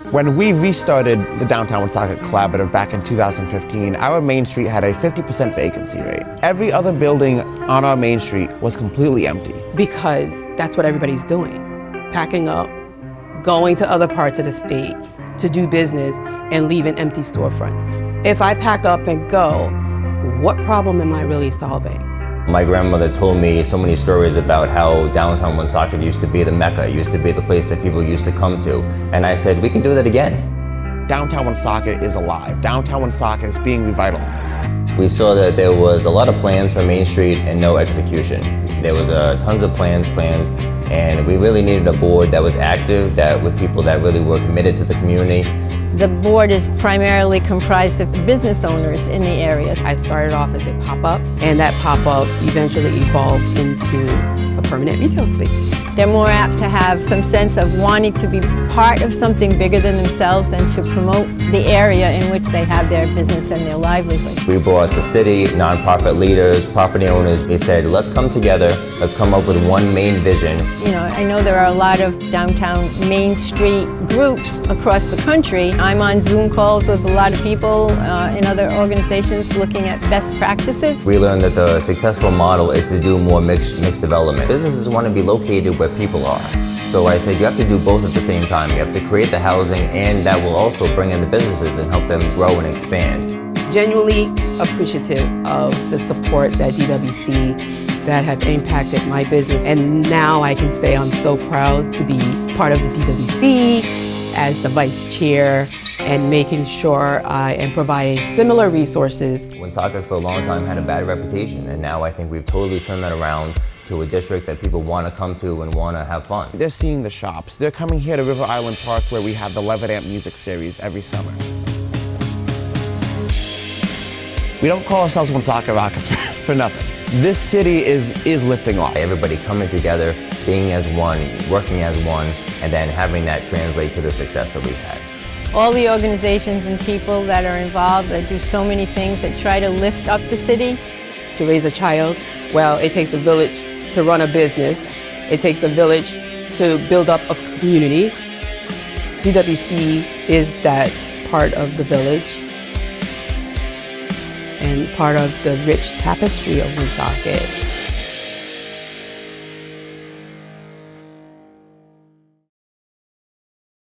When we restarted the Downtown Woonsocket Collaborative back in 2015, our main street had a 50% vacancy rate. Every other building on our main street was completely empty. Because that's what everybody's doing. Packing up, going to other parts of the state to do business and leaving empty storefronts. If I pack up and go, what problem am I really solving? My grandmother told me so many stories about how downtown Woonsocket used to be the Mecca, it used to be the place that people used to come to. And I said, we can do that again. Downtown Woonsocket is alive. Downtown Woonsocket is being revitalized. We saw that there was a lot of plans for Main Street and no execution. There was tons of plans, and we really needed a board that was active, that with people that really were committed to the community. The board is primarily comprised of business owners in the area. I started off as a pop-up, and that pop-up eventually evolved into a permanent retail space. They're more apt to have some sense of wanting to be part of something bigger than themselves and to promote the area in which they have their business and their livelihood. We brought the city, nonprofit leaders, property owners. We said, let's come together, let's come up with one main vision. You know, I know there are a lot of downtown Main Street groups across the country. I'm on Zoom calls with a lot of people in other organizations looking at best practices. We learned that the successful model is to do more mixed development. Businesses want to be located where people are. So I said you have to do both at the same time. You have to create the housing, and that will also bring in the businesses and help them grow and expand. Genuinely appreciative of the support that DWC that have impacted my business. And now I can say I'm so proud to be part of the DWC as the vice chair and making sure I am providing similar resources. Woonsocket for a long time had a bad reputation, and now I think we've totally turned that around to a district that people want to come to and want to have fun. They're seeing the shops. They're coming here to River Island Park where we have the Levittamp music series every summer. We don't call ourselves Woonsocket Rockets for nothing. This city is lifting off. Everybody coming together, being as one, working as one, and then having that translate to the success that we've had. All the organizations and people that are involved that do so many things that try to lift up the city. To raise a child, well, it takes a village to run a business. It takes a village to build up a community. DWC is that part of the village and part of the rich tapestry of Woonsocket.